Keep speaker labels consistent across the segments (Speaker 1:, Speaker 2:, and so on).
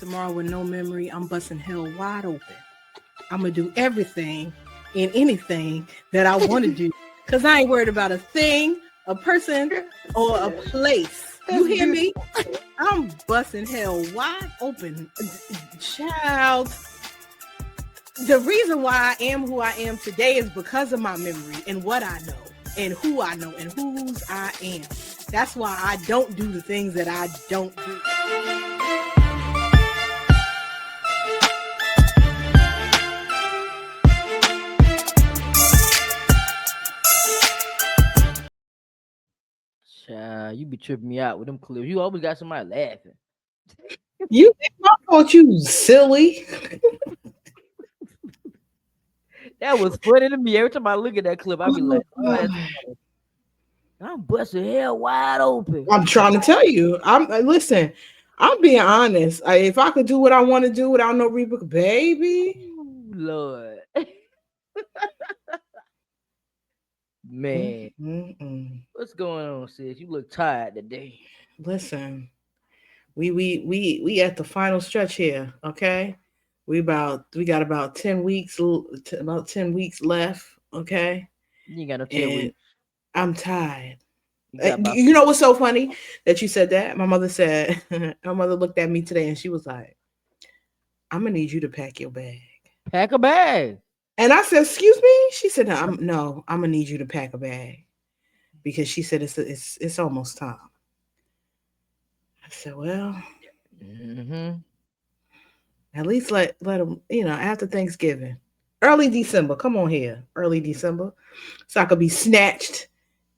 Speaker 1: tomorrow with no memory. I'm busting hell wide open. I'm going to do everything and anything that I want to do because I ain't worried about a thing, a person, or a place. You hear me? I'm busting hell wide open. Child, the reason why I am who I am today is because of my memory and what I know and who I know and whose I am. That's why I don't do the things that I don't do.
Speaker 2: You be tripping me out with them clips. You always got somebody laughing.
Speaker 1: You I thought you silly.
Speaker 2: That was funny to me. Every time I look at that clip, I be like, oh, I'm busting hell wide open.
Speaker 1: I'm trying to tell you. Listen, I'm being honest. If I could do what I want to do without no repercussion, baby.
Speaker 2: Ooh, Lord. Man. What's going on, sis? You look tired today.
Speaker 1: Listen, we at the final stretch here, okay? We got about 10 weeks left, okay?
Speaker 2: You ain't got no 10 weeks.
Speaker 1: I'm tired. You know what's so funny that you said that? My mother looked at me today and she was like, I'm gonna need you to pack your bag.
Speaker 2: Pack a bag.
Speaker 1: And I said, excuse me? She said, no, I'm gonna need you to pack a bag. Because she said it's almost time. I said, well, at least let them, after Thanksgiving. Early December. Come on here. Early December. So I could be snatched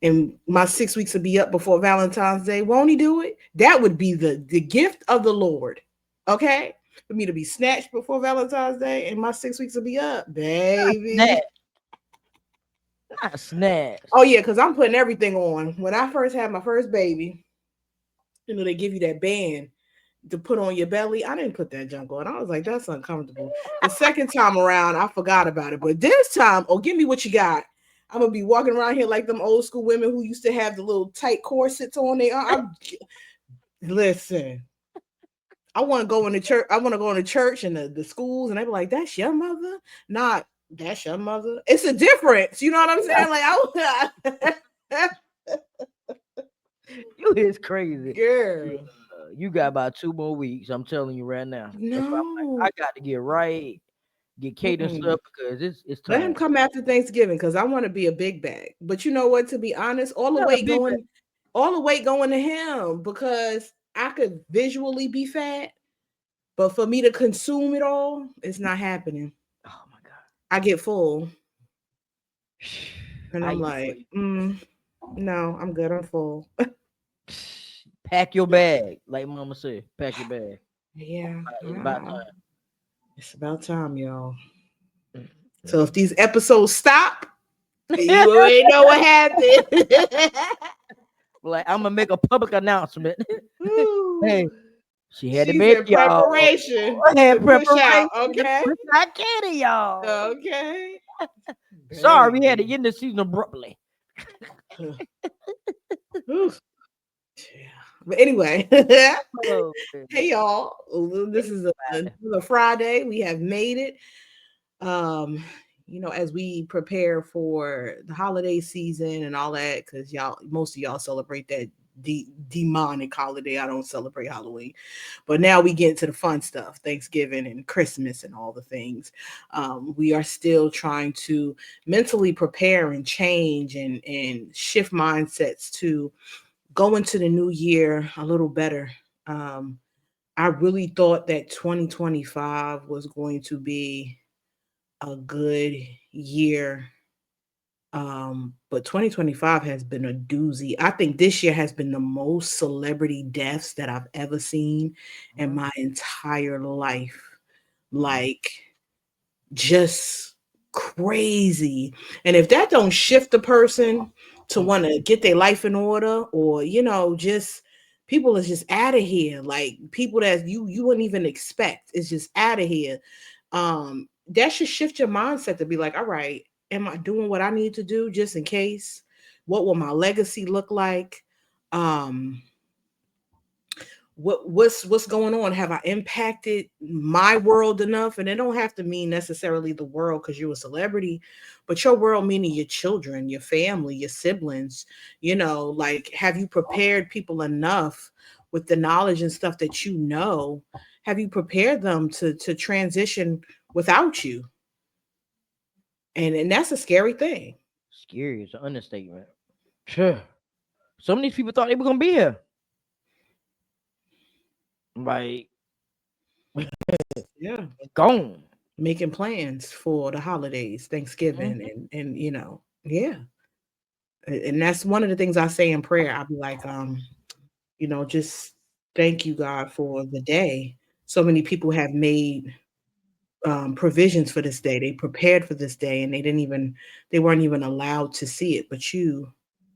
Speaker 1: and my 6 weeks would be up before Valentine's Day. Won't he do it? That would be the gift of the Lord. Okay? For me to be snatched before Valentine's Day and my 6 weeks will be up. Baby.
Speaker 2: Not snatched.
Speaker 1: Oh, yeah, because I'm putting everything on. When I first had my first baby, they give you that band to put on your belly. I didn't put that junk on. I was like, that's uncomfortable. The second time around, I forgot about it. But this time, give me what you got. I'm going to be walking around here like them old school women who used to have the little tight corsets on there. Listen, I want to go into church. I want to go into church and the schools, and they be like, that's your mother? Not, that's your mother. It's a difference. You know what I'm saying? Like,
Speaker 2: you is crazy.
Speaker 1: Girl.
Speaker 2: You got about 2 more weeks. I'm telling you right now.
Speaker 1: No.
Speaker 2: I got to get right, get cadence up because it's time.
Speaker 1: Let him come after Thanksgiving because I want to be a big bag. But you know what? To be honest, all the weight going to him because I could visually be fat, but for me to consume it all, it's not happening.
Speaker 2: Oh my God!
Speaker 1: I get full, and I'm like, no, I'm good. I'm full.
Speaker 2: Pack your bag, like Mama said. Pack your bag.
Speaker 1: Yeah,
Speaker 2: it's about time.
Speaker 1: It's about time, y'all. So if these episodes stop, you already know what happened.
Speaker 2: Like I'm gonna make a public announcement. Hey, she had a
Speaker 1: baby,
Speaker 2: y'all.
Speaker 1: Preparation.
Speaker 2: Had preparation.
Speaker 1: Out, okay.
Speaker 2: I get it, y'all.
Speaker 1: Okay.
Speaker 2: Sorry, we had to end the season abruptly.
Speaker 1: But anyway, hey y'all, this is a Friday. We have made it. As we prepare for the holiday season and all that, because most of y'all celebrate that demonic holiday. I don't celebrate Halloween, but now we get into the fun stuff, Thanksgiving and Christmas and all the things. We are still trying to mentally prepare and change and shift mindsets to go into the new year a little better. I really thought that 2025 was going to be a good year. But 2025 has been a doozy. I think this year has been the most celebrity deaths that I've ever seen in my entire life. Like, just crazy. And if that don't shift the person to want to get their life in order, or just people is just out of here, like people that you wouldn't even expect is just out of here. That should shift your mindset to be like, all right, am I doing what I need to do just in case? What will my legacy look like? what's going on? Have I impacted my world enough? And it don't have to mean necessarily the world because you're a celebrity, but your world meaning your children, your family, your siblings. Like, have you prepared people enough with the knowledge and stuff that you know? Have you prepared them to transition without you? And that's a scary thing.
Speaker 2: Scary is an understatement. Sure. Some of these people thought they were gonna be here. Like
Speaker 1: Yeah.
Speaker 2: gone.
Speaker 1: Making plans for the holidays, Thanksgiving,
Speaker 2: Mhm.
Speaker 1: and yeah. And that's one of the things I say in prayer. I'll be like, just thank you, God, for the day. So many people have made provisions for this day. They prepared for this day, and they weren't even allowed to see it, but you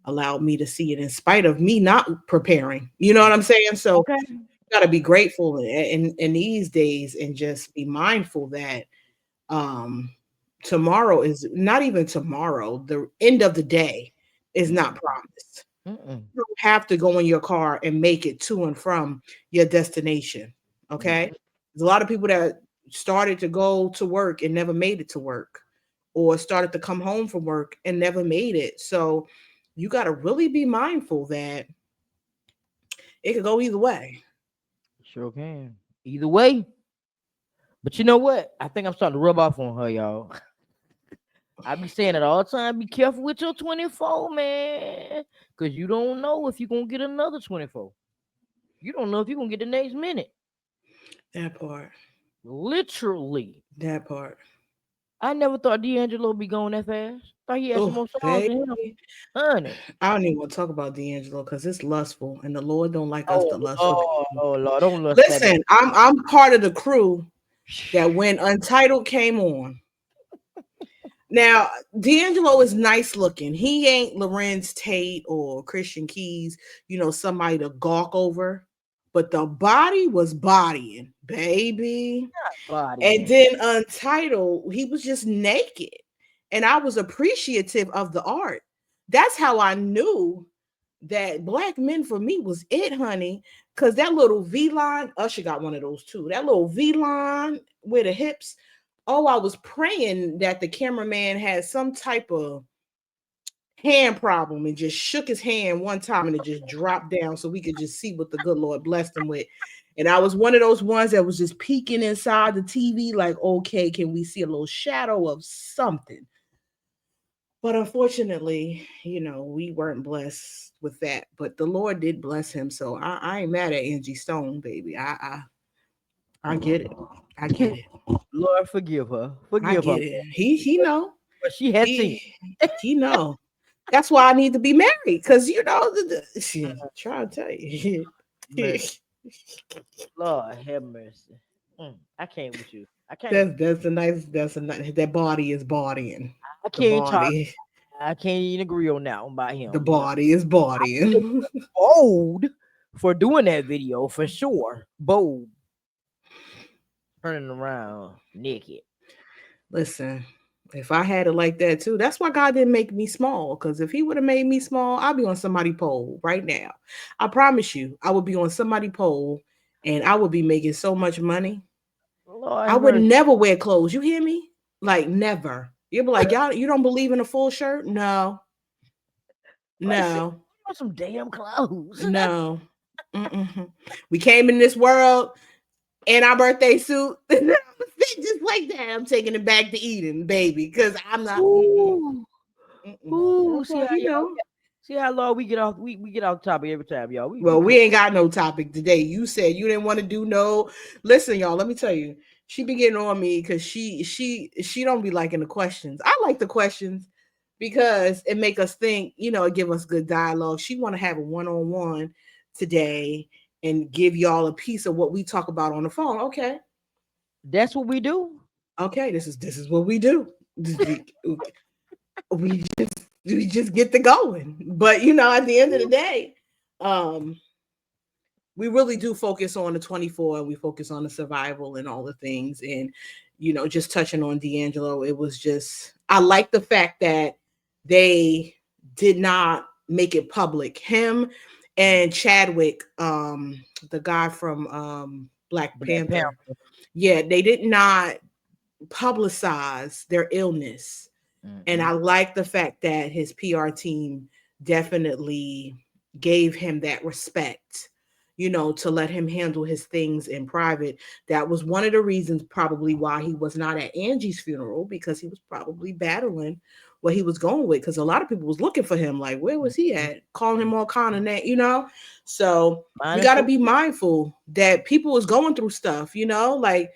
Speaker 1: allowed me to see it in spite of me not preparing. You know what I'm saying? So
Speaker 2: Okay.
Speaker 1: you got to be grateful in these days and just be mindful that um tomorrow is not even tomorrow. The end of the day is not
Speaker 2: Mm-mm.
Speaker 1: promised.
Speaker 2: Mm-mm.
Speaker 1: You don't have to go in your car and make it to and from your destination. Okay.
Speaker 2: Mm-mm.
Speaker 1: There's a lot of people that started to go to work and never made it to work, or started to come home from work and never made it. So you got to really be mindful that it could go either way.
Speaker 2: Sure can. Either way. But you know what? I think I'm starting to rub off on her, y'all. I be saying it all the time. Be careful with your 24, man. Cause you don't know if you're gonna get another 24. You don't know if you're gonna get the next minute.
Speaker 1: That part.
Speaker 2: Literally.
Speaker 1: That part.
Speaker 2: I never thought D'Angelo would be going that fast. Thought he had some
Speaker 1: Oh,
Speaker 2: more songs
Speaker 1: baby.
Speaker 2: than him. Honey.
Speaker 1: I don't even want to talk about D'Angelo because it's lustful, and the Lord don't like us
Speaker 2: Oh
Speaker 1: to lust for
Speaker 2: Lord,
Speaker 1: people.
Speaker 2: oh Lord, don't lust that man.
Speaker 1: Listen, I'm part of the crew that when Untitled came on. Now, D'Angelo is nice looking. He ain't Lorenz Tate or Christian Keys, somebody to gawk over. But the body was bodying, baby. And
Speaker 2: Bodying.
Speaker 1: then Untitled, he was just naked. And I was appreciative of the art. That's how I knew that Black Men for me was it, honey. Cause that little V line, Usher got one of those too. That little V line with the hips. Oh, I was praying that the cameraman had some type of hand problem and just shook his hand one time and it just dropped down so we could just see what the good Lord blessed him with. And I was one of those ones that was just peeking inside the TV, like, okay, can we see a little shadow of something? But unfortunately, we weren't blessed with that. But the Lord did bless him. So I ain't mad at Angie Stone, baby. I get it. I get it.
Speaker 2: Lord forgive her.
Speaker 1: I
Speaker 2: Forgive her.
Speaker 1: get it. He know.
Speaker 2: But she had seen.
Speaker 1: He know. That's why I need to be married. Because shit, trying to tell you.
Speaker 2: Mercy. Lord have mercy. I can't with you. I can't.
Speaker 1: That body is bodying.
Speaker 2: I
Speaker 1: The
Speaker 2: can't talk.
Speaker 1: body.
Speaker 2: I can't even agree on that one by
Speaker 1: The
Speaker 2: him.
Speaker 1: body is bodying.
Speaker 2: Bold for doing that video for sure. Bold. Turning around naked.
Speaker 1: Listen, if I had it like that too, that's why God didn't make me small. Because if He would have made me small, I'd be on somebody pole right now. I promise you, I would be on somebody pole, and I would be making so much money.
Speaker 2: Lord
Speaker 1: I
Speaker 2: have
Speaker 1: would
Speaker 2: mercy.
Speaker 1: never wear clothes. You hear me? Like never. You'll be like, y'all, you don't believe in a full shirt? No,
Speaker 2: Like, see,
Speaker 1: no,
Speaker 2: some damn clothes.
Speaker 1: no. Mm-mm. We came in this world in our birthday suit. Just like that. I'm taking it back to Eden, baby, because I'm not. Mm-mm,
Speaker 2: Ooh.
Speaker 1: mm-mm.
Speaker 2: Ooh.
Speaker 1: That's why,
Speaker 2: See how Lord we get off topic every time, y'all. We
Speaker 1: Well, we
Speaker 2: cook.
Speaker 1: ain't got no topic today. You said you didn't want to do no. Listen, y'all. Let me tell you. She be getting on me because she don't be liking the questions. I like the questions because it make us think. It give us good dialogue. She want to have a one-on-one today and give y'all a piece of what we talk about on the phone. Okay,
Speaker 2: That's what we do.
Speaker 1: okay. This is what we do. We just get to going. But at the end of the day, um we really do focus on the 24, and we focus on the survival and all the things. And just touching on D'Angelo, it was just, I like the fact that they did not make it public. Him and Chadwick, the guy from Black
Speaker 2: Black
Speaker 1: Panther.
Speaker 2: Panther.
Speaker 1: Yeah, they did not publicize their illness. And I
Speaker 2: Mm-mm.
Speaker 1: like the fact that his PR team definitely gave him that respect, to let him handle his things in private. That was one of the reasons, probably, why he was not at Angie's funeral, because he was probably battling what he was going with. Because a lot of people was looking for him, like, where was he
Speaker 2: Mhm.
Speaker 1: at? Calling him all kind of that. So we
Speaker 2: Mine
Speaker 1: got to
Speaker 2: so
Speaker 1: be mindful that people is going through stuff, like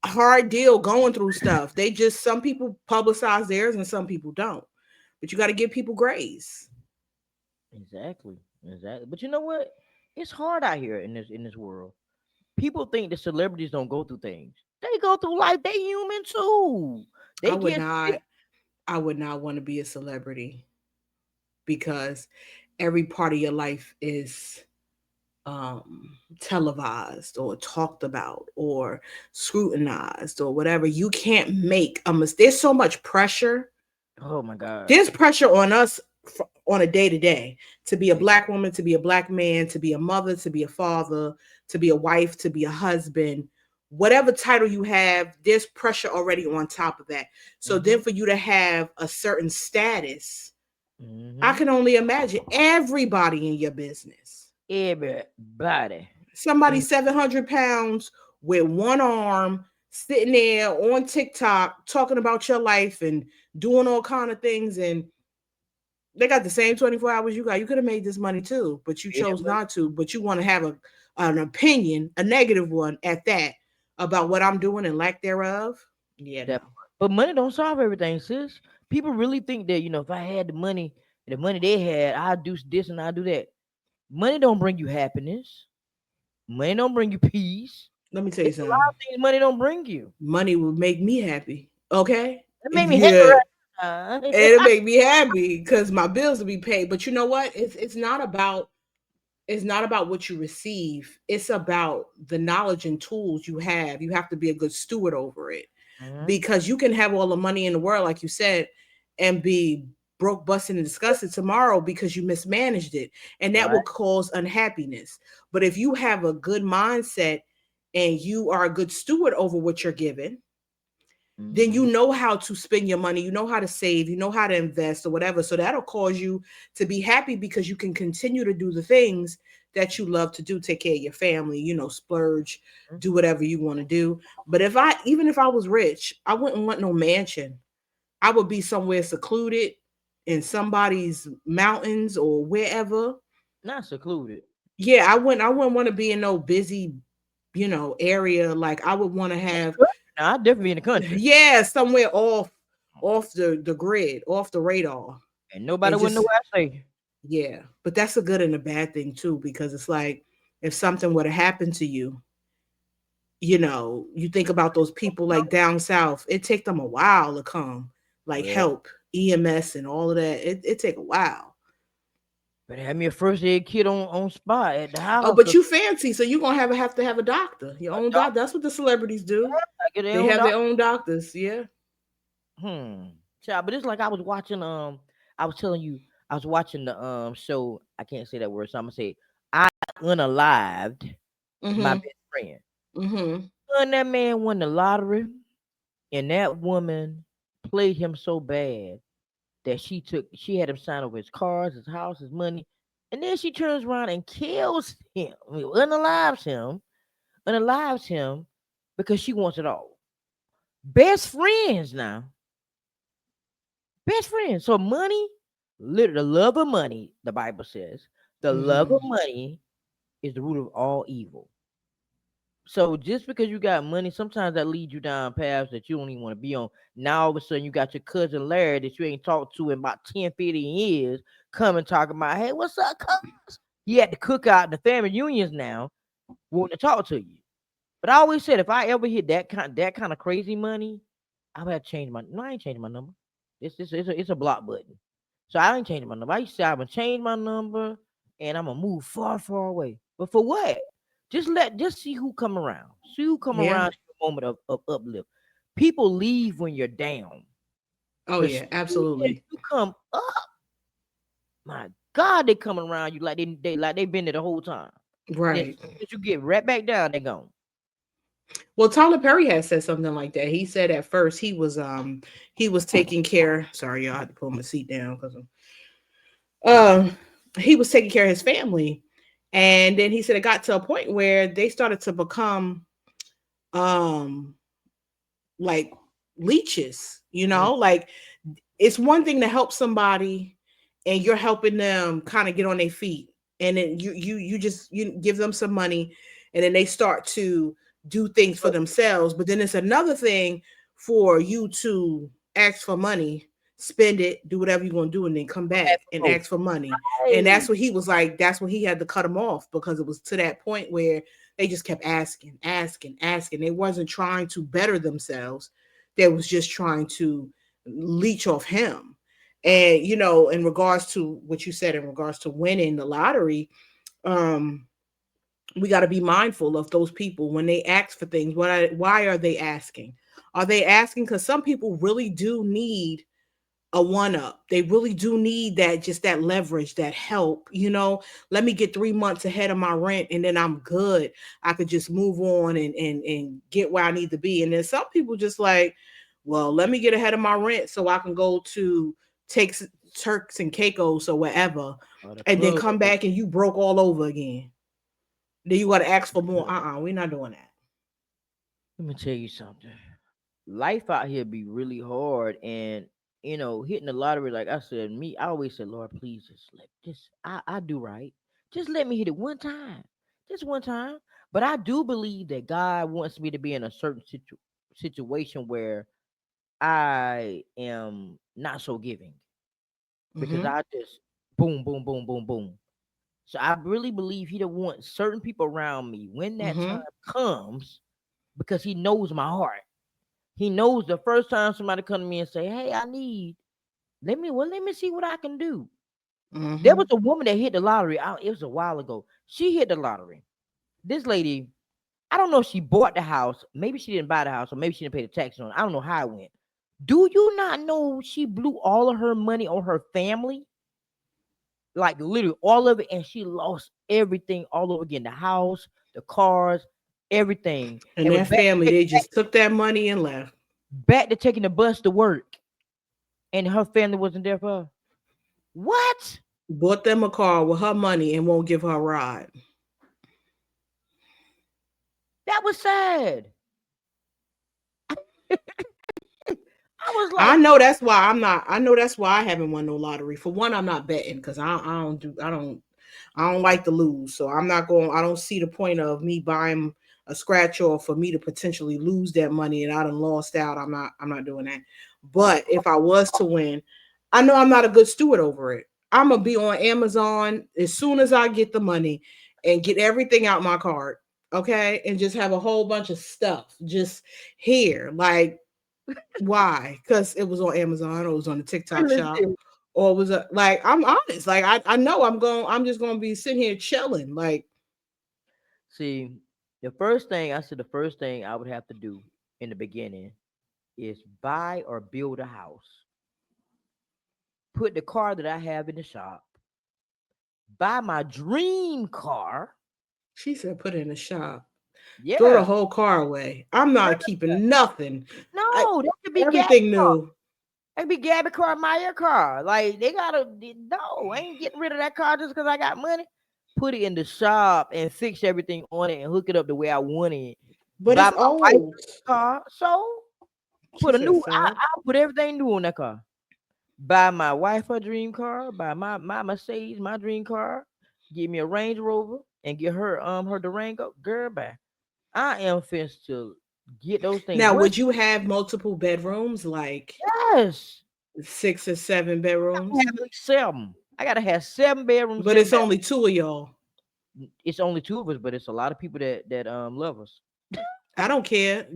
Speaker 1: hard deal going through stuff. They just, some people publicize theirs and some people don't. But you got to give people grace.
Speaker 2: exactly, exactly. But you know what? It's hard out here in this world. People think the celebrities don't go through things. They go through life. They human too.
Speaker 1: I
Speaker 2: They
Speaker 1: would
Speaker 2: get sick.
Speaker 1: not I would not want to be a celebrity, because every part of your life is um televised or talked about or scrutinized or whatever. You can't make a mistake. There's so much pressure.
Speaker 2: Oh my god.
Speaker 1: There's pressure on us on a day to day, to be a
Speaker 2: Big-
Speaker 1: black woman, to be a black man, to be a mother, to be a father, to be a wife, to be a husband. Whatever title you have, there's pressure already on top of that. So then
Speaker 2: Mhm.
Speaker 1: for you to have a certain status, I
Speaker 2: Mhm.
Speaker 1: can only imagine everybody in your business.
Speaker 2: Everybody.
Speaker 1: Somebody
Speaker 2: In
Speaker 1: 700 pounds with one arm sitting there on TikTok talking about your life and doing all kind of things, and they got the same 24 hours you got. You could have made this money too, but you chose
Speaker 2: everybody.
Speaker 1: not to. But you want to have an opinion, a negative one at that, about what I'm doing and lack thereof. Yeah, no.
Speaker 2: That but money don't solve everything, sis. People really think that, if I had the money they had, I'd do this and I'd do that. Money don't bring you happiness. Money don't bring you peace.
Speaker 1: Let me tell you
Speaker 2: It's a lot
Speaker 1: something.
Speaker 2: of things money don't bring you.
Speaker 1: Money will make me happy. Okay?
Speaker 2: It made me happy
Speaker 1: Yeah.
Speaker 2: right
Speaker 1: It'll
Speaker 2: now.
Speaker 1: make me happy because my bills will be paid. But you know what? It's not about what you receive. It's about the knowledge and tools you have. You have to be a good steward over it,
Speaker 2: Mhm.
Speaker 1: because you can have all the money in the world, like you said, and be broke, busted, and disgusted tomorrow because you mismanaged it, and that will
Speaker 2: Right.
Speaker 1: cause unhappiness. But if you have a good mindset and you are a good steward over what you're given, then you
Speaker 2: Mhm.
Speaker 1: know how to spend your money, you know how to save, you know how to invest or whatever. So that'll cause you to be happy, because you can continue to do the things that you love to do, take care of your family, splurge, do whatever you want to do. But even if I was rich, I wouldn't want no mansion. I would be somewhere secluded in somebody's mountains or wherever.
Speaker 2: Not secluded.
Speaker 1: Yeah, I wouldn't want to be in no busy, area. Like I would want to have,
Speaker 2: Nah, I'd definitely be in the country.
Speaker 1: yeah, somewhere off the grid, off the radar.
Speaker 2: And nobody
Speaker 1: And
Speaker 2: would know
Speaker 1: just,
Speaker 2: what I say.
Speaker 1: yeah. But that's a good and a bad thing too, because it's like, if something were to happen to you, you think about those people like down south, it take them a while to come, like
Speaker 2: Well,
Speaker 1: help, EMS and all of that. It take a while.
Speaker 2: better have me a first aid kit on spot at the
Speaker 1: Oh,
Speaker 2: house.
Speaker 1: but
Speaker 2: Cause
Speaker 1: you fancy, so you're gonna have to have a doctor, your
Speaker 2: a
Speaker 1: own doctor.
Speaker 2: doctor,
Speaker 1: That's what the celebrities do.
Speaker 2: I get their
Speaker 1: They
Speaker 2: own
Speaker 1: have their
Speaker 2: doctor.
Speaker 1: own doctors. Yeah.
Speaker 2: Child, but it's like I was watching. I was telling you, I was watching the show. I can't say that word, so I'm gonna say I unalived my
Speaker 1: Mm-hmm.
Speaker 2: best friend.
Speaker 1: Mm-hmm.
Speaker 2: When that man won the lottery, and that woman played him so bad that she had him sign over his cars, his house, his money, and then she turns around and kills him, unalives him because she wants it all. Best friends now, best friends. So money, literally, the love of money. The Bible says the love of
Speaker 1: Mm-hmm.
Speaker 2: money is the root of all evil. So just because you got money, sometimes that leads you down paths that you don't even want to be on. Now all of a sudden you got your cousin Larry that you ain't talked to in about 10, 15 years coming talking about, hey, what's up, cuz? He had to cook out the family unions now, wanting to talk to you. But I always said if I ever hit that kind of crazy money, I would have to change my no, I ain't changing my number. It's a block button. So I ain't changing my number. I used to say I'm gonna change my number and I'm gonna move far, far away. But for what? Just see who come around. See who come
Speaker 1: Yeah.
Speaker 2: around in a moment of uplift. People leave when you're down.
Speaker 1: Oh
Speaker 2: But
Speaker 1: yeah,
Speaker 2: soon as
Speaker 1: absolutely.
Speaker 2: you come up, My God, they coming around you like they been there the whole time. And then
Speaker 1: Right.
Speaker 2: as soon as you get right back down, they gone.
Speaker 1: Well, Tyler Perry has said something like that. He said at first he was taking care. Sorry, y'all, I had to pull my seat down because um he was taking care of his family, and then he said it got to a point where they started to become um like leeches. You
Speaker 2: Mm,
Speaker 1: know, like it's one thing to help somebody and you're helping them kind of get on their feet, and then you just you give them some money, and then they start to do things for
Speaker 2: but
Speaker 1: themselves. But then it's another thing for you to ask for money, spend it, do whatever you're going to do, and then come
Speaker 2: ask
Speaker 1: back
Speaker 2: for
Speaker 1: and
Speaker 2: more.
Speaker 1: ask for money. And
Speaker 2: Hey,
Speaker 1: that's what he was like, that's when he had to cut him off, because it was to that point where they just kept asking. They wasn't trying to better themselves, they was just trying to leech off him. And in regards to what you said, in regards to winning the lottery, um we got to be mindful of those people when they ask for things. Why are they asking? Are they asking because some people really do need a one up? They really do need that, just that leverage, that help. Let me get 3 months ahead of my rent, and then I'm good. I could just move on and get where I need to be. And then some people just like, well, let me get ahead of my rent so I can go to take Turks and Caicos or wherever,
Speaker 2: or the
Speaker 1: and then
Speaker 2: club.
Speaker 1: come back and you broke all over again. Then you got to ask for more. We're not doing that.
Speaker 2: Let me tell you something. Life out here be really hard, and hitting the lottery, like I said, me, I always said, Lord, please just I do right. Just let me hit it one time. Just one time. But I do believe that God wants me to be in a certain situation where I am not so giving, because
Speaker 1: Mm-hmm.
Speaker 2: I just boom, boom, boom, boom, boom. So I really believe he don't want certain people around me when that time
Speaker 1: Mm-hmm.
Speaker 2: comes, because he knows my heart. He knows the first time somebody come to me and say, "Hey, I need let me see what I can do." There
Speaker 1: Mm-hmm.
Speaker 2: was a woman that hit the lottery. It was a while ago. She hit the lottery. This lady, I don't know if she bought the house. Maybe she didn't buy the house, or maybe she didn't pay the tax on it. I don't know how it went. Do you not know she blew all of her money on her family? Like literally all of it, and she lost everything all over again. The house, the cars, everything.
Speaker 1: And
Speaker 2: And was
Speaker 1: that family, they just took that money and left.
Speaker 2: back to taking the bus to work. And her family wasn't there for her. What?
Speaker 1: Bought them a car with her money and won't give her a ride.
Speaker 2: That was sad. I was
Speaker 1: I
Speaker 2: like,
Speaker 1: know that's why I'm not. I know that's why I haven't won no lottery. For one, I'm not betting because I don't like to lose. So I'm not going. I don't see the point of me buying a scratch off for me to potentially lose that money and I done lost out. I'm not doing that. But if I was to win, I know I'm not a good steward over it. I'm gonna be on Amazon as soon as I get the money and get everything out my cart. Okay, and just have a whole bunch of stuff just here, like why? Because it was on Amazon or it was on the TikTok shop
Speaker 2: listen.
Speaker 1: or it was like I'm honest. Like I know I'm just gonna be sitting here chilling. Like
Speaker 2: See, the first thing I would have to do in the beginning is buy or build a house, put the car that I have in the shop, buy my dream car.
Speaker 1: she said, put it in the shop. Throw the
Speaker 2: Yeah.
Speaker 1: whole car away. I'm
Speaker 2: No,
Speaker 1: not keeping nothing. I
Speaker 2: no, that could be Gabby
Speaker 1: everything
Speaker 2: car.
Speaker 1: new.
Speaker 2: That could be Gabby car, Maya car. Like they gotta no, I ain't getting rid of that car just because I got money. Put it in the shop and fix everything on it and hook it up the way I want it.
Speaker 1: But
Speaker 2: Buy
Speaker 1: it's
Speaker 2: my wife's
Speaker 1: old.
Speaker 2: car. So
Speaker 1: She
Speaker 2: put a
Speaker 1: said
Speaker 2: new
Speaker 1: so.
Speaker 2: I'll put everything new on that car. Buy my wife her dream car, buy my Mercedes, my dream car, give me a Range Rover and get her Durango. Girl, bye. I am finished to get those things.
Speaker 1: Now,
Speaker 2: Once
Speaker 1: would you have multiple bedrooms, like
Speaker 2: yes,
Speaker 1: 6 or 7 bedrooms?
Speaker 2: I have at least seven. I gotta have 7 bedrooms,
Speaker 1: But
Speaker 2: seven
Speaker 1: it's
Speaker 2: bedrooms.
Speaker 1: only two of y'all.
Speaker 2: It's only two of us, but it's a lot of people that love us.
Speaker 1: I don't care.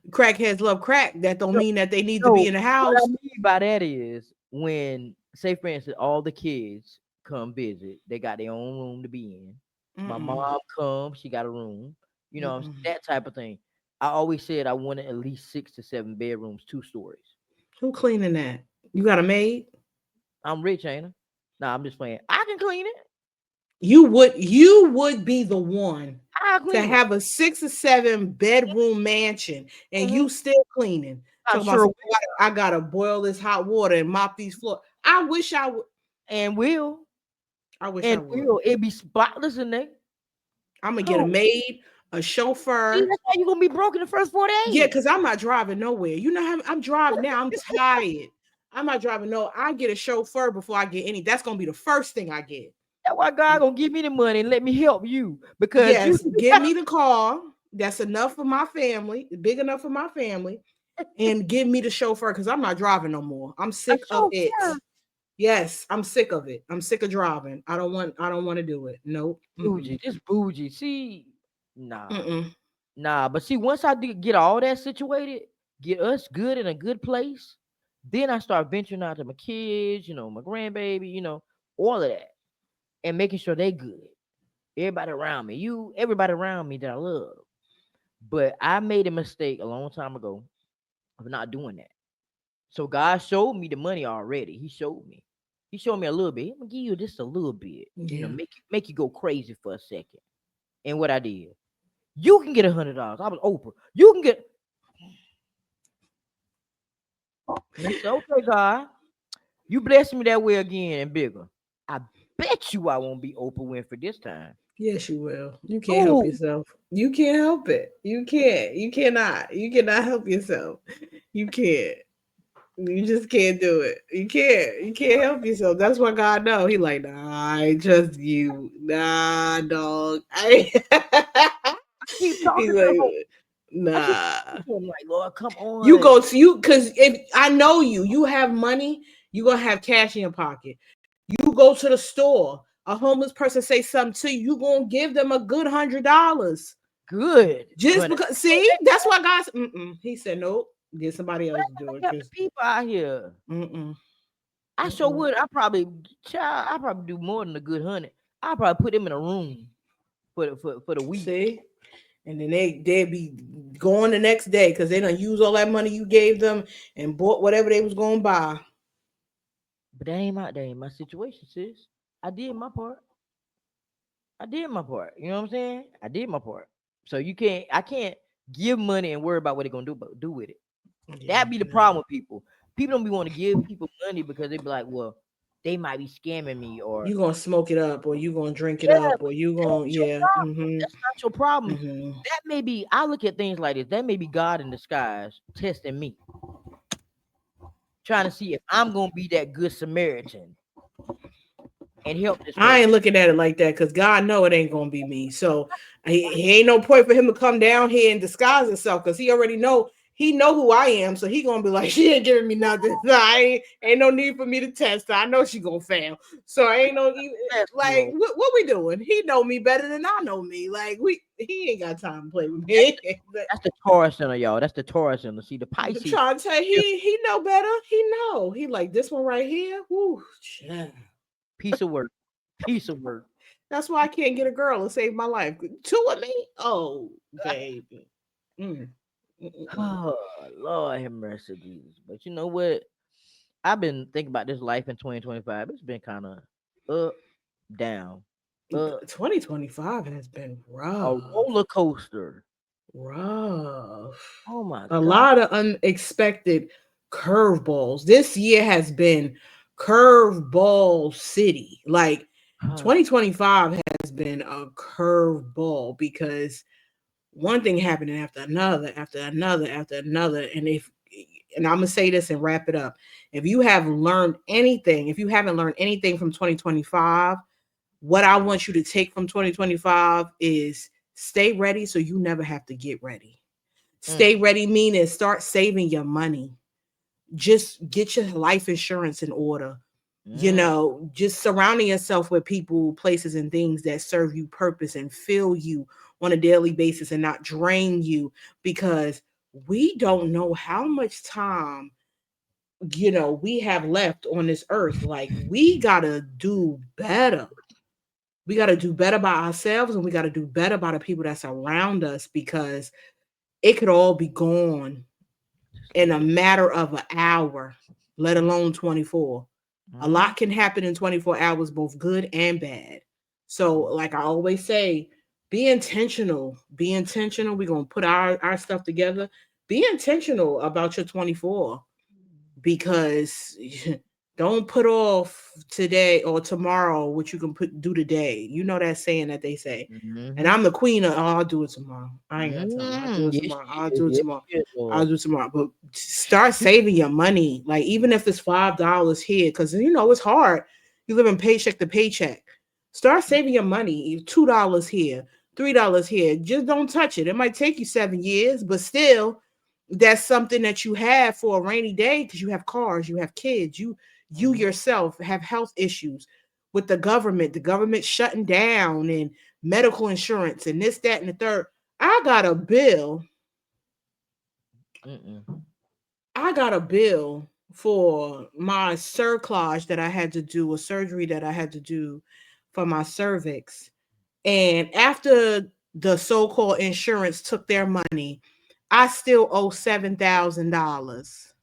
Speaker 1: Crackheads love crack. That don't
Speaker 2: No,
Speaker 1: mean that they need to be
Speaker 2: no,
Speaker 1: in the
Speaker 2: what I
Speaker 1: house.
Speaker 2: mean by that is when, say for instance, all the kids come visit, they got their own room to be in. My
Speaker 1: Mm-mm,
Speaker 2: mom comes, she got a room,
Speaker 1: mm-mm.
Speaker 2: that type of thing. I always said I wanted at least 6 to 7 bedrooms, 2 stories.
Speaker 1: Who cleaning that? You got a maid?
Speaker 2: I'm rich, ain't I? Nah, I'm just playing. I can clean it.
Speaker 1: You would be the one
Speaker 2: I
Speaker 1: to
Speaker 2: clean it.
Speaker 1: have a 6 or 7 bedroom mansion and
Speaker 2: Mm-hmm.
Speaker 1: you still cleaning.
Speaker 2: I
Speaker 1: Talking about
Speaker 2: sure
Speaker 1: some, I gotta boil this hot water and mop these floors. I wish I would.
Speaker 2: and will
Speaker 1: I wish I
Speaker 2: and
Speaker 1: would.
Speaker 2: will. It be spotless in there.
Speaker 1: I'm gonna get a
Speaker 2: Oh,
Speaker 1: maid, a
Speaker 2: see,
Speaker 1: chauffeur.
Speaker 2: that's why you gonna be broke in the first 4
Speaker 1: Yeah,
Speaker 2: days.
Speaker 1: because I'm not driving nowhere. You know how I'm driving now. I'm tired. I'm not driving. No, I get a chauffeur before I get any. That's gonna be the first thing I get.
Speaker 2: That's why God gonna give me the money and let me help you because you.
Speaker 1: Yes, get me the car. That's enough for my family, big enough for my family, and give me the chauffeur because I'm not driving no more. I'm
Speaker 2: A
Speaker 1: sick of it.
Speaker 2: chauffeur.
Speaker 1: Yes, I'm sick of it. I'm sick of driving. I don't want to do it. Nope. Mm-mm.
Speaker 2: Bougie, this bougie. See, nah,
Speaker 1: Mm-mm.
Speaker 2: nah. But see, once I get all that situated, get us good in a good place, then I start venturing out to my kids, my grandbaby, all of that, and making sure they good. Everybody around me, everybody around me that I love. But I made a mistake a long time ago of not doing that. So God showed me the money already. He showed me. He showed me a little bit. I'm gonna give you just a little bit.
Speaker 1: Yeah.
Speaker 2: Make you go crazy for a second. And what I did, you can get $100. I was Oprah. You can get. And I said, okay, God, you bless me that way again and bigger. I bet you I won't be Oprah Winfrey this time.
Speaker 1: Yes, you will. You can't help
Speaker 2: Oh,
Speaker 1: yourself. You can't help it. You can't. You cannot. You cannot help yourself. You can't. You just can't do it. You can't. You can't help yourself. That's what God know. He like, nah, I ain't trust you. Nah, dog.
Speaker 2: I keep
Speaker 1: He's
Speaker 2: talking to him.
Speaker 1: like,
Speaker 2: I keep
Speaker 1: nah.
Speaker 2: talking to him like, Lord, come
Speaker 1: You
Speaker 2: on.
Speaker 1: go to you because if I know you have money, you gonna have cash in your pocket. You go to the store, a homeless person say something to you, you gonna give them a good $100.
Speaker 2: Good.
Speaker 1: Just
Speaker 2: But
Speaker 1: because, see, that's why God. He said, nope, get somebody else to do
Speaker 2: I
Speaker 1: it.
Speaker 2: got the
Speaker 1: Because,
Speaker 2: people out here.
Speaker 1: mm-mm,
Speaker 2: I sure
Speaker 1: mm-mm.
Speaker 2: would. I probably do more than a good 100. I probably put them in a room for the week.
Speaker 1: See, and then they'd be going the next day because they done use all that money you gave them and bought whatever they was gonna buy.
Speaker 2: But that ain't my situation, sis. I did my part. I did my part. You know what I'm saying? I did my part. So I can't give money and worry about what they're gonna do with it.
Speaker 1: Yeah,
Speaker 2: That be the
Speaker 1: no.
Speaker 2: problem with people. People don't be want to give people money because they be like, well, they might be scamming me or
Speaker 1: You gonna smoke it up, or you gonna drink it
Speaker 2: yeah,
Speaker 1: up, or
Speaker 2: but
Speaker 1: you
Speaker 2: that
Speaker 1: gonna
Speaker 2: ain't your
Speaker 1: yeah.
Speaker 2: problem. That's not your problem.
Speaker 1: Mm-hmm.
Speaker 2: That may be I look at things like this. That may be God in disguise testing me, trying to see if I'm gonna be that good Samaritan and help this
Speaker 1: I
Speaker 2: person.
Speaker 1: ain't looking at it like that because God know it ain't gonna be me. So he ain't no point for him to come down here and disguise himself because he know who I am. So he gonna be like, she ain't giving me nothing. So ain't no need for me to test her. I know she gonna fail. So ain't no
Speaker 2: Bless you,
Speaker 1: like
Speaker 2: Lord.
Speaker 1: what we doing? He know me better than I know me. Like he ain't got time to play with me.
Speaker 2: That's the Taurus center, y'all. That's the Taurus center. See the Pisces.
Speaker 1: Trying to tell you, he know better. He know. He like this one right here. Whoo, child.
Speaker 2: Piece of work. Piece of work.
Speaker 1: That's why I can't get a girl to save my life. Two of me? Oh, baby. Mm. Mm-mm-mm.
Speaker 2: Oh, Lord have mercy, Jesus. But you know what? I've been thinking about this life in 2025. It's been kind of up, down, up,
Speaker 1: 2025 has been
Speaker 2: a
Speaker 1: rough.
Speaker 2: roller coaster.
Speaker 1: Rough.
Speaker 2: Oh my
Speaker 1: A
Speaker 2: God.
Speaker 1: lot of unexpected curveballs. This year has been curveball city. Like 2025 has been a curveball because one thing happening after another, after another, after another. And I'm gonna say this and wrap it up. If you haven't learned anything from 2025, what I want you to take from 2025 is stay ready so you never have to get ready.
Speaker 2: Mm,
Speaker 1: Stay ready meaning start saving your money. Just get your life insurance in order.
Speaker 2: mm,
Speaker 1: Just surrounding yourself with people, places, and things that serve you purpose and fill you on a daily basis and not drain you because we don't know how much time we have left on this earth. Like we gotta do better. We gotta do better by ourselves and we gotta do better by the people that's around us because it could all be gone
Speaker 2: just
Speaker 1: in
Speaker 2: like
Speaker 1: a
Speaker 2: that.
Speaker 1: matter of an hour, let alone 24. A
Speaker 2: Mm-hmm.
Speaker 1: lot can happen in 24 hours, both good and bad. So, like I always say, be intentional. Be intentional. We're gonna put our stuff together. Be intentional about your 24, because don't put off today or tomorrow what you can do today. You know that saying that they say. And
Speaker 2: Mm-hmm.
Speaker 1: I'm the queen of, oh, I'll do it tomorrow. I ain't got time. I'll do
Speaker 2: Mm,
Speaker 1: it
Speaker 2: yes,
Speaker 1: tomorrow. I'll
Speaker 2: yes,
Speaker 1: do it
Speaker 2: yes,
Speaker 1: tomorrow.
Speaker 2: yes,
Speaker 1: I'll
Speaker 2: Lord.
Speaker 1: do it tomorrow. But start saving your money. Like, even if it's $5 here, because it's hard. You live in paycheck to paycheck. Start saving your money. $2 here, $3 here. Just don't touch it. It might take you 7 years, but still, that's something that you have for a rainy day, because you have cars, you have kids, you
Speaker 2: Mm-hmm.
Speaker 1: yourself have health issues with the government shutting down, and medical insurance, and this, that, and the third. I got a bill.
Speaker 2: Mm-mm.
Speaker 1: I got a bill for my cerclage that I had to do, a surgery that I had to do for my cervix. And after the so-called insurance took their money, I still owe $7,000.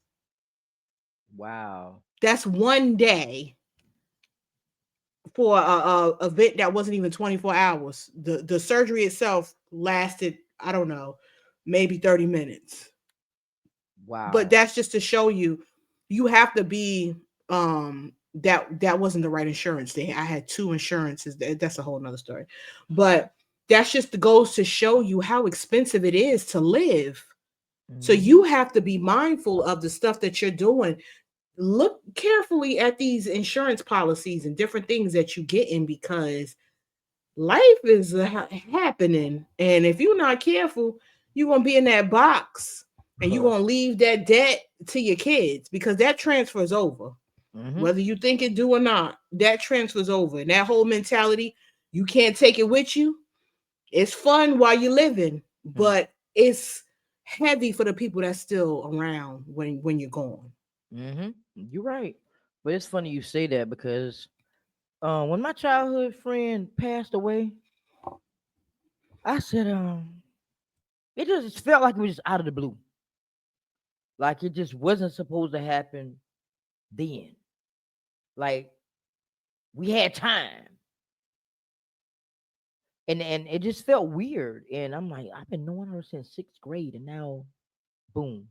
Speaker 2: Wow.
Speaker 1: That's one day for a event that wasn't even 24 hours. The surgery itself lasted, I don't know, maybe 30 minutes. But
Speaker 2: Wow.
Speaker 1: that's just to show you, you have to be, that wasn't the right insurance. I had two insurances. That's a whole nother story. But that's just goes to show you how expensive it is to live. So
Speaker 2: Mm-hmm.
Speaker 1: you have to be mindful of the stuff that you're doing. Look carefully at these insurance policies and different things that you get in, because life is happening. And if you're not careful, you're going to be in that box, and you're
Speaker 2: Huh.
Speaker 1: going to leave that debt to your kids, because that transfers over.
Speaker 2: Mm-hmm.
Speaker 1: Whether you think it do or not, that transfers over. And that whole mentality, you can't take it with you. It's fun while you're living, but it's heavy for the people that's still around when you're gone.
Speaker 2: Mm-hmm. You're right. But it's funny you say that because when my childhood friend passed away, I said, it just felt like it was just out of the blue. Like it just wasn't supposed to happen then. Like we had time. And it just felt weird. And I'm like, I've been knowing her since sixth grade, and now boom,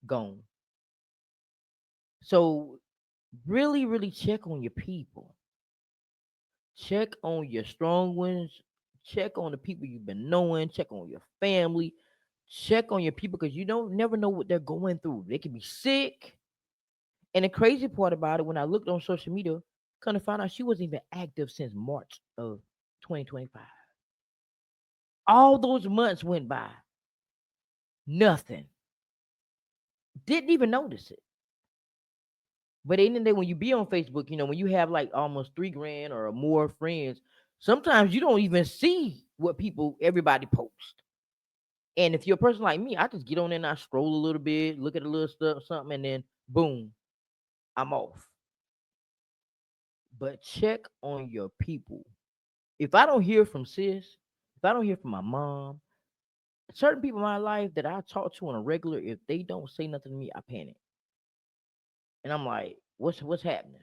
Speaker 2: gone. So really, really check on your people. Check on your strong ones. Check on the people you've been knowing. Check on your family. Check on your people because you don't never know what they're going through. They could be sick. And the crazy part about it, when I looked on social media, kind of found out she wasn't even active since March of 2025. All those months went by. Nothing. Didn't even notice it. But at the end of the day, when you be on Facebook, when you have like almost 3 grand or more friends, sometimes you don't even see what everybody post. And if you're a person like me, I just get on there and I scroll a little bit, look at a little stuff, something, and then boom, I'm off. But check on your people. If I don't hear from sis, if I don't hear from my mom, certain people in my life that I talk to on a regular, if they don't say nothing to me, I panic. And I'm like, what's happening?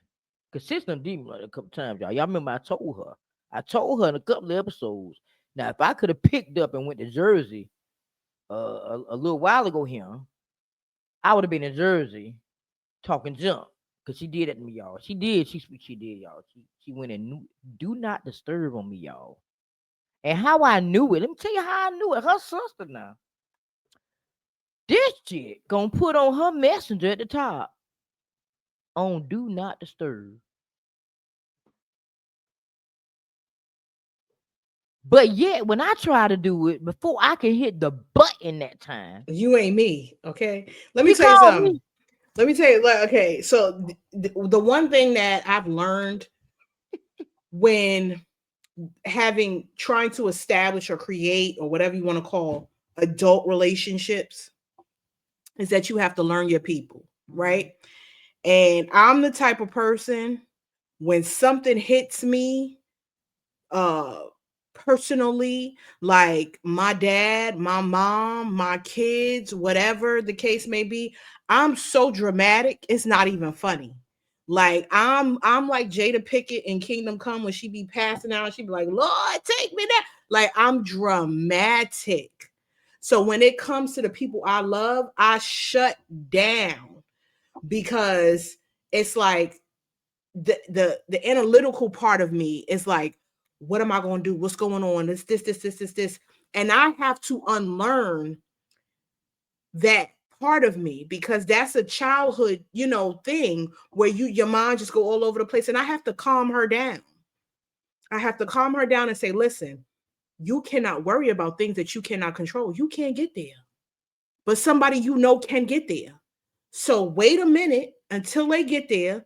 Speaker 2: Cause sis done did me like a couple times, y'all. Y'all remember I told her. I told her in a couple of episodes. Now, if I could have picked up and went to Jersey a little while ago here, I would have been in Jersey talking junk. Cause she did it to me, y'all. She did. She did, y'all. She went and do not disturb on me, y'all. And how I knew it. Let me tell you how I knew it. Her sister now. This chick gonna put on her messenger at the top on do not disturb. But yet, when I try to do it, before I can hit the button that time,
Speaker 1: You ain't me, okay? Let me
Speaker 2: she
Speaker 1: tell you
Speaker 2: called
Speaker 1: something.
Speaker 2: me.
Speaker 1: Let me tell you, like, okay, so the one thing that I've learned when having trying to establish or create or whatever you want to call adult relationships is that you have to learn your people, right? And I'm the type of person, when something hits me uh personally, like my dad, my mom, my kids, whatever the case may be, I'm so dramatic, it's not even funny. Like I'm like Jada Pickett in Kingdom Come when she be passing out, she be like, Lord, take me there. Like I'm dramatic. So when it comes to the people I love, I shut down because it's like the analytical part of me is like, what am I going to do? What's going on? This, and I have to unlearn that part of me because that's a childhood, thing where your mind just go all over the place, and I have to calm her down. I have to calm her down and say, listen, you cannot worry about things that you cannot control. You can't get there, but somebody can get there. So wait a minute until they get there.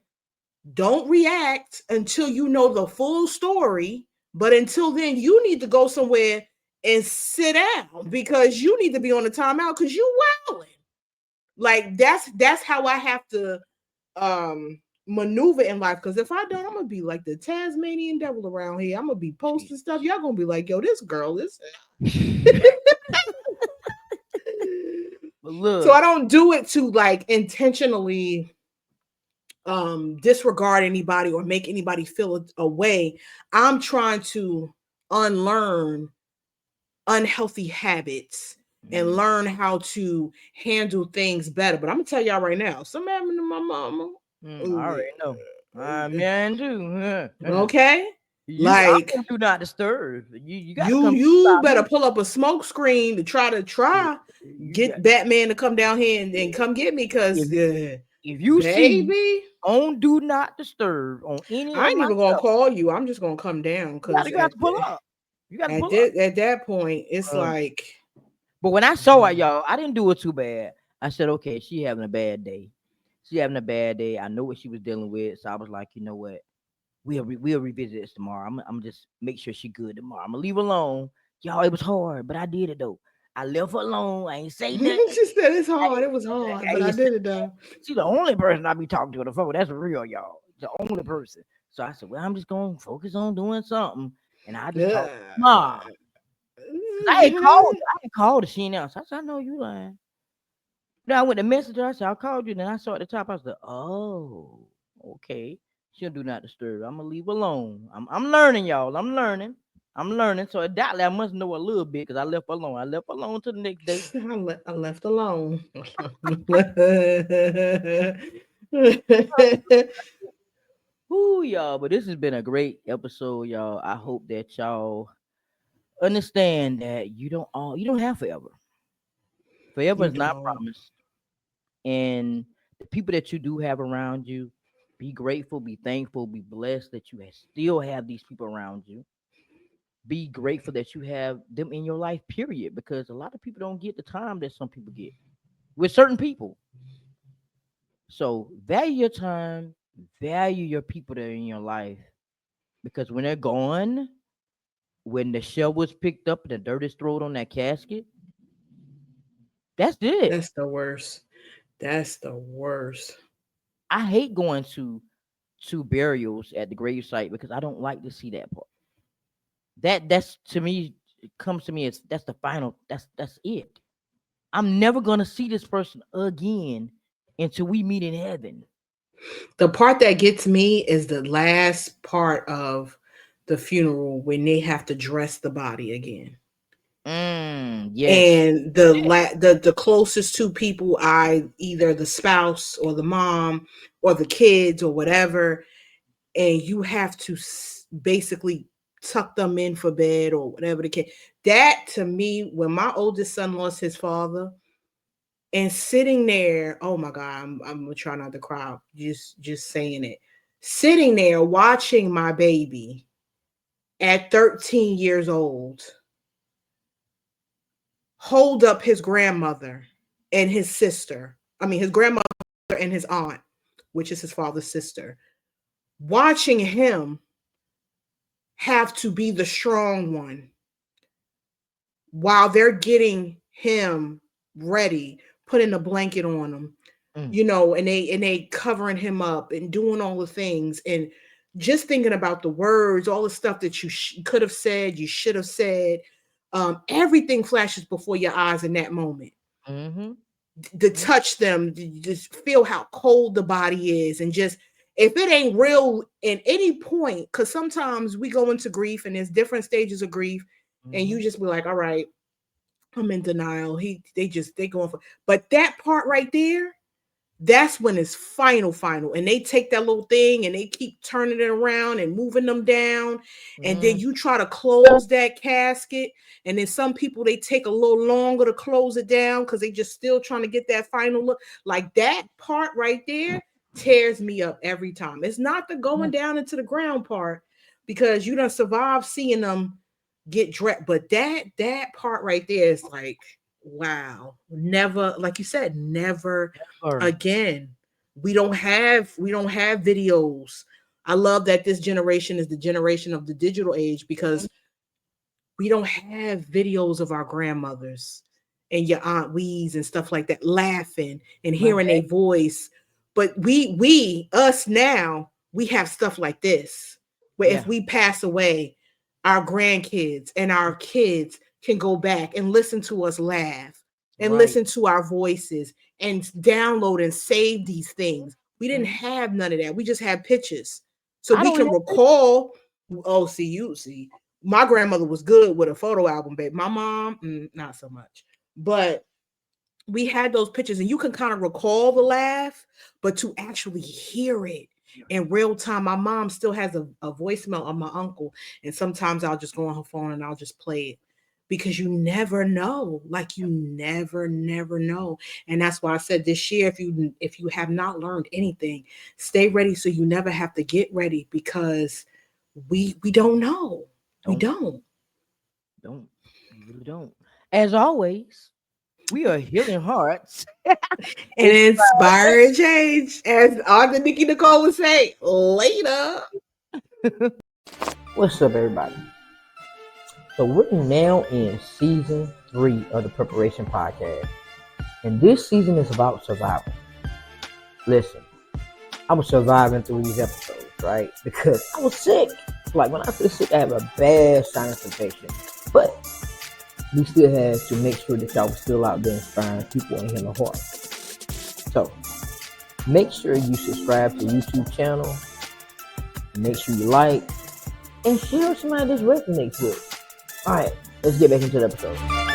Speaker 1: Don't react until you know the full story. But until then, you need to go somewhere and sit down because you need to be on the timeout because you wilding. Like that's how I have to maneuver in life. Because if I don't, I'm gonna be like the Tasmanian devil around here. I'm gonna be posting stuff. Y'all gonna be like, yo, this girl is.
Speaker 2: But
Speaker 1: So
Speaker 2: look,
Speaker 1: I don't do it to like intentionally disregard anybody or make anybody feel a way. I'm trying to unlearn unhealthy habits and
Speaker 2: mm,
Speaker 1: learn how to handle things better. But I'm gonna tell y'all right now, something happened to my mama.
Speaker 2: I already know. Man, too.
Speaker 1: Okay,
Speaker 2: You, I'm
Speaker 1: like
Speaker 2: gonna do not disturb. You got to
Speaker 1: you
Speaker 2: come
Speaker 1: you
Speaker 2: by
Speaker 1: better
Speaker 2: me.
Speaker 1: pull up a smoke screen to
Speaker 2: Yeah,
Speaker 1: try
Speaker 2: you got.
Speaker 1: get Batman to come down here and
Speaker 2: Yeah.
Speaker 1: come get me because
Speaker 2: If if you see
Speaker 1: baby,
Speaker 2: on do not disturb on any
Speaker 1: I
Speaker 2: of
Speaker 1: ain't
Speaker 2: my
Speaker 1: even gonna
Speaker 2: stuff,
Speaker 1: call you. I'm just gonna come down because
Speaker 2: you got to pull up. You got to pull up.
Speaker 1: at that point, it's
Speaker 2: Uh,
Speaker 1: like,
Speaker 2: but when I saw it, y'all, I didn't do it too bad. I said, okay, she having a bad day. She having a bad day. I know what she was dealing with, so I was like, you know what? We'll revisit this tomorrow. I'm just make sure she good tomorrow. I'm gonna leave her alone. Y'all, it was hard, but I did it though. I left her alone. I ain't say nothing.
Speaker 1: she said it's
Speaker 2: I
Speaker 1: hard.
Speaker 2: ain't,
Speaker 1: It was hard,
Speaker 2: I
Speaker 1: but I
Speaker 2: ain't say
Speaker 1: did it though.
Speaker 2: nothing. She the only person I be talking to on the phone. That's real, y'all. The only person. So I said, well, I'm just gonna focus on doing something, and I just talk to Ma. Cause I ain't called her. She ain't else. I said, I know you lying. Then I went to message her. I said, I called you. Then I saw at the top. I said, oh, okay. She'll do not disturb. I'm gonna leave her alone. I'm learning, y'all. I'm learning. I'm learning. So doubtly I must know a little bit because I left her alone. I left her alone till the next day.
Speaker 1: I left alone.
Speaker 2: Ooh, y'all. But this has been a great episode, y'all. I hope that y'all understand that you don't have forever. Forever
Speaker 1: You
Speaker 2: is not
Speaker 1: don't.
Speaker 2: promised. And the people that you do have around you, be grateful, be thankful, be blessed that you still have these people around you. Be grateful that you have them in your life, period, because a lot of people don't get the time that some people get with certain people. So value your time, value your people that are in your life, because when they're gone, when the shell was picked up and the dirt is thrown on that casket, that's it.
Speaker 1: That's the worst. That's the worst.
Speaker 2: I hate going to burials at the gravesite because I don't like to see that part. That's to me, it comes to me as that's the final. That's it. I'm never gonna see this person again until we meet in heaven.
Speaker 1: The part that gets me is the last part of the funeral when they have to dress the body again.
Speaker 2: Yes.
Speaker 1: And the closest two people, I either the spouse or the mom or the kids or whatever, and you have to basically tuck them in for bed or whatever the case. That to me, when my oldest son lost his father, and sitting there, oh my god, I'm gonna try not to cry. Just saying it, sitting there watching my baby at 13 years old hold up his grandmother and his sister. I mean, his grandmother and his aunt, which is his father's sister. Watching him have to be the strong one while they're getting him ready, putting a blanket on him,
Speaker 2: Mm,
Speaker 1: and they covering him up and doing all the things, and just thinking about the words, all the stuff that you could have said, you should have said. Everything flashes before your eyes in that moment.
Speaker 2: mm-hmm.
Speaker 1: To touch them, to just feel how cold the body is, and just if it ain't real in any point, because sometimes we go into grief and there's different stages of grief, and you
Speaker 2: Mm-hmm.
Speaker 1: just be like, all right, I'm in denial. They going for, but that part right there, that's when it's final, and they take that little thing and they keep turning it around and moving them down, and then
Speaker 2: Mm,
Speaker 1: you try to close that casket, and then some people, they take a little longer to close it down because they just still trying to get that final look. Like that part right there tears me up every time. It's not the
Speaker 2: yeah.
Speaker 1: going down into the ground part, because you don't survive seeing them get dressed, but that part right there is like, wow, never, like you said, never
Speaker 2: Or
Speaker 1: again. We don't have videos. I love that this generation is the generation of the digital age, because we don't have videos of our grandmothers and your aunt wees and stuff like that laughing and
Speaker 2: my
Speaker 1: hearing
Speaker 2: dad.
Speaker 1: a voice. But we us now, we have stuff like this, where if
Speaker 2: Yeah.
Speaker 1: we pass away, our grandkids and our kids can go back and listen to us laugh and
Speaker 2: Right.
Speaker 1: listen to our voices and download and save these things. We didn't
Speaker 2: Mhm.
Speaker 1: have none of that. We just had pictures. So
Speaker 2: I
Speaker 1: we
Speaker 2: don't
Speaker 1: can
Speaker 2: have it.
Speaker 1: recall. Oh, see, my grandmother was good with a photo album, babe. My mom, not so much. But we had those pictures, and you can kind of recall the laugh, but to actually hear it in real time. My mom still has a voicemail of my uncle, and sometimes I'll just go on her phone and I'll just play it, because you never know. Like, you never know. And that's why I said this year, if you have not learned anything, stay ready so you never have to get ready, because we don't know. We
Speaker 2: Don't.
Speaker 1: don't.
Speaker 2: Don't. You really don't. As always, we are healing hearts.
Speaker 1: And inspire change, as Author Nikki Nicole would say, later.
Speaker 2: What's up, everybody? So we're now in season 3 of the prepHERation podcast, and this season is about survival. Listen, I was surviving through these episodes, right? Because I was sick. Like when I say sick, I have a bad sinus infection, but we still had to make sure that y'all were still out there inspiring people and healing hearts. So make sure you subscribe to the YouTube channel. Make sure you like and share with somebody this resonates with. All right, let's get back into the episode.